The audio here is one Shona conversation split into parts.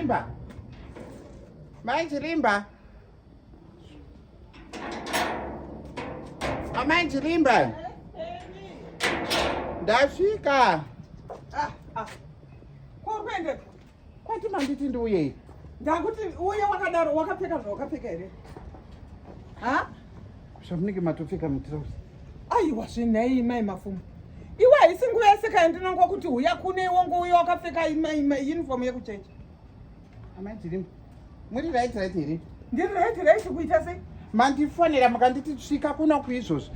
Chirimba. Mai Chirimba. Amai Chirimba. Ndasvika. Kwende. Kwati manditi ndiuye. Ndakuti uye wakadaro wakapfeka zvawakapfeka here. Ha? Zvamunenge matopfeka mutirauzi. Aiwa zvinei mai mafumo. Iwe haisi nguva yese kaendinongo kuti uya kune wongo uye wakapfeka uniform yekuchechi. Amai Chirimba. Muri right here. Ndiri right kuita sei? Mandifonera mukanditi svika kuno kuizvozvo.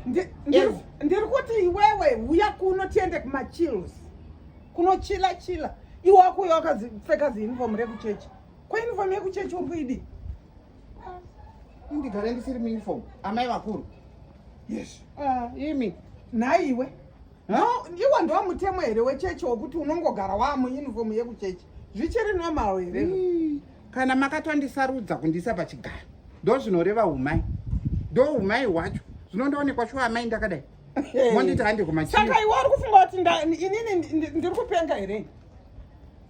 Ndiri kuti iwewe uya kuno tiende kumachills. Kunochila. Iwe wako wakapfeka uniform rekuchechi. Kwa uniform yekuchechi uri kuidi? Ndigare ndisiri muuniform. Amai vakuru. Yes. Imi. Naiwe. No, iwe ndo mutemo here wechechi wokuti unongogara wamuuniform yekuchechi. Zvichiri normal here. Kana makatondisarudza kundisa pachigaro. Ndo zvinoreva umai. Ndo umai hwacho. Zvinondoonekwa shuwa amai ndakadai. Monditi handi kumachira. Saka iwe uri kufunga kuti inini ndiri kupenga here.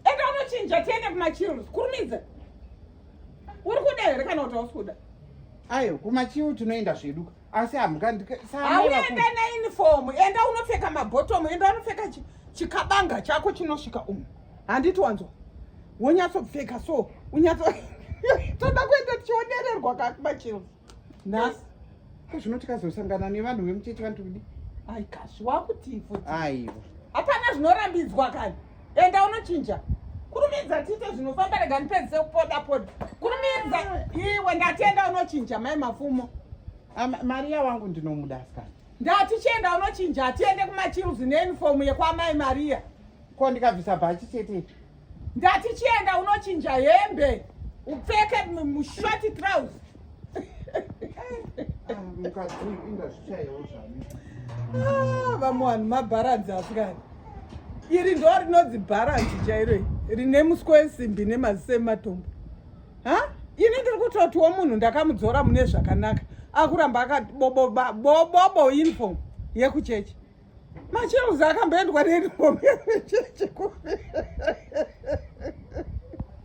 Enda unochinja tiende kumachills. Kurumidza. Uri kuda here kana kuti hausi kuda? Ayo, kumachiu tunoenda zvedu. Asi hamukandi auenda neuniform, enda unopfeka mabottom, enda unopfeka chikabanga chako chinosvika handiti wanzo. Wonyatsopfeka so, toda kuenda tichionererwa kumachills. Nhasi. Zvinoti kazosangana nevanhu vemuchechi vanotodi. Ai kazi wakuti futi. Aiwa. Hapana zvinorambidzwa kani. Enda unochinja. Kurumidza tite zvinofamba rega ndipedzise kupoda. Kurumidza iwe ndatenda unochinja mai mafumo. Maria wangu ndinomuda asikana. Ndati chienda unochinja tiende kumachills neuniform yekwamai Maria. Ko ndikabvisa bhachi chete. Ndati chienda unochinja hembe. Upfeke short trousers. Mukadzi inda zvichaiwo zvami. Vamwe mabharanzi asikana. Iri ndo rinodzi bharanzi chairo. Rine muswe wesimbi nemaziso ematombo. Ha? Ini ndiri kutotiwo munhu ndakamudzora mune zvakanaka. Akuramba akati bobo uniform yekuchechi. Machills akamboendwa neuniform yekuchechi.